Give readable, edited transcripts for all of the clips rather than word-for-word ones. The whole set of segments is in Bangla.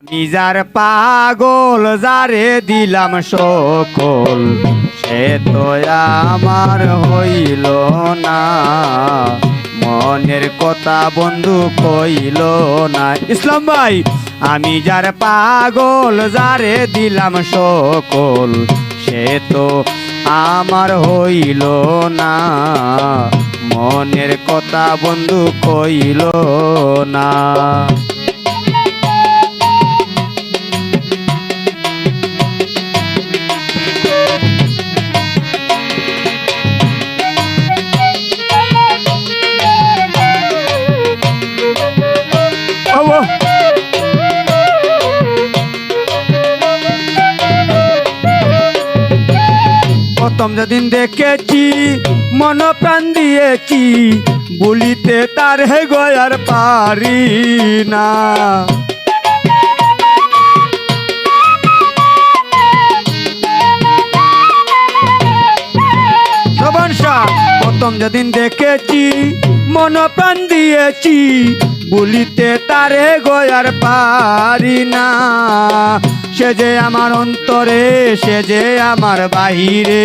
নিজার পাগল যারে দিলাম সকল, সে তো আমার হইল না, মনের কথা বন্ধু কইল না। ইসলাম ভাই, আমি যার পাগল যারে দিলাম সকল, সে তো আমার হইল না, মনের কথা বন্ধু কইল না। প্রথম যেদিন দেখেছি মন প্রাণ দিয়েছি, বলিতে তার হে গয়ার পারি না। প্রথম যেদিন দেখেছি মন প্রাণ দিয়েছি, বলিতে তারে গয়ার পারি না। সে যে আমার অন্তরে, সে যে আমার বাহিরে,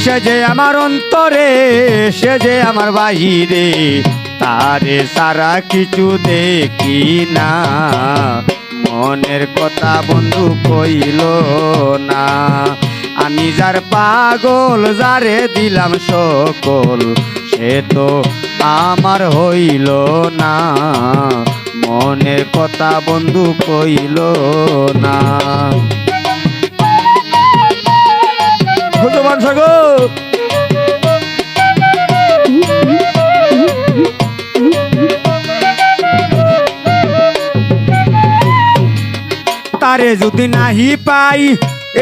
সে যে আমার অন্তরে, সে যে আমার বাহিরে, তারে সারা কিছু দেখি না, মনের কথা বন্ধু কইল না। আমি যার পাগল যারে দিলাম সকল, সে তো আমার হইল না, মনের কথা বন্ধু কইল না। ভগবান সাগর তারে যদি নাহি পাই,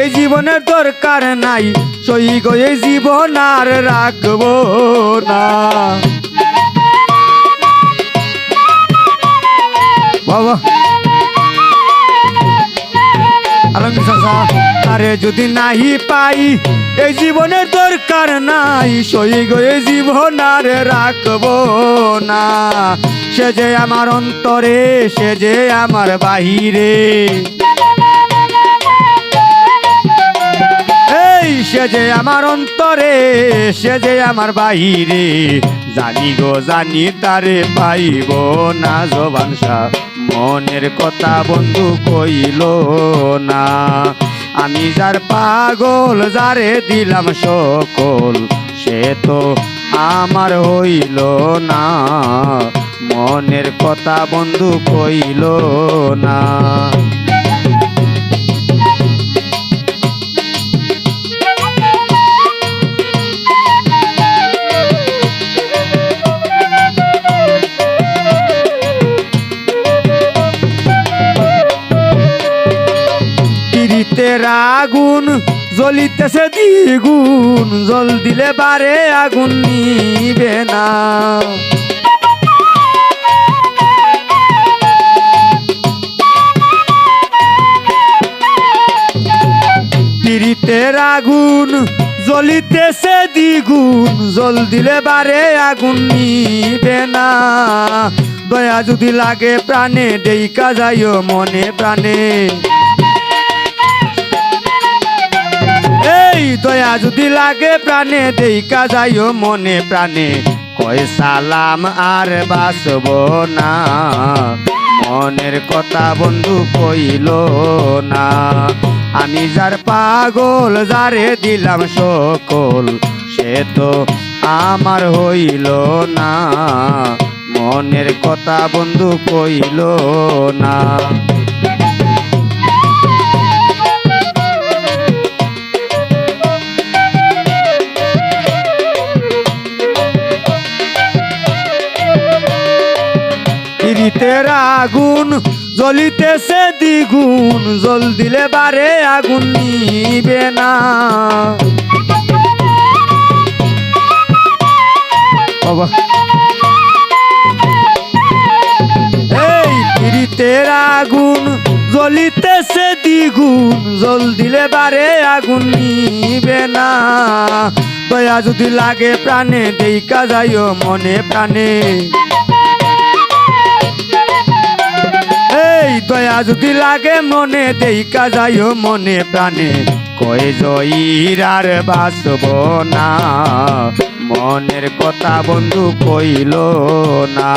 এই জীবনের দরকার নাই, সই গো এই জীবন আর রাখবো না। বাবা তারে যদি নাহি পাই, এই জীবনের দরকার নাই, সই গো এই জীবন আর রাখবো না। সে যে আমার অন্তরে, সে যে আমার বাহিরে, সে যে আমার অন্তরে, সে যে আমার বাহিরে, জানি গো জানি তারে পাইব না। জবান শাহ মনের কথা বন্ধু কইল না। আমি যার পাগল যারে দিলাম সকল, সে তো আমার হইল না, মনের কথা বন্ধু কইল না। আগুন জ্বলিতেছে দ্বিগুণ, জল দিলে বারে আগুন নিবে না। পীড়িতের আগুন জ্বলিতেছে দ্বিগুণ, জল দিলে বারে আগুন নিবে না। দয়া যদি লাগে প্রাণে, দেইকা যাইও মনে প্রাণে, এই দয়া যদি লাগে প্রাণে, দেইকা যাইও মনে প্রাণে। কয় সালাম আর বাসব না, মনের কথা বন্ধু কইল না। আমি যার পাগল যারে দিলাম সকল, সে তো আমার হইল না, মনের কথা বন্ধু কইল না। পীড়িতের আগুন জ্বলিতেছে দ্বিগুণ, জল দিলে বারে আগুন নিবে না। এই পীড়িতের আগুন জ্বলিতেছে দ্বিগুণ, জল দিলে বারে আগুন নিবে না। দয়া যদি লাগে প্রাণে, দেইকা যাইও মনে প্রাণে, দয়া যদি লাগে মনে দেইকা যাইও মনে প্রাণে কয়ে জয়ীরার বাসব না মনের কথা বন্ধু কইল না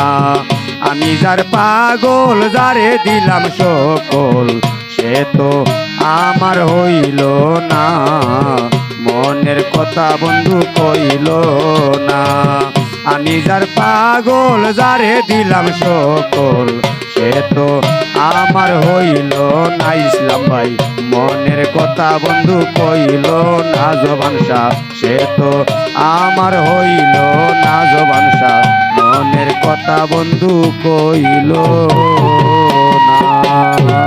আমি যার পাগল যারে দিলাম সকল সে তো আমার হইল না মনের কথা বন্ধু কইল না আমি যার পাগল যারে দিলাম সকল সে তো আমার হইল না ইসলাম ভাই মনের কথা বন্ধু কইল না জবান শাহ সে তো আমার হইল না জবান শাহ মনের কথা বন্ধু কইল না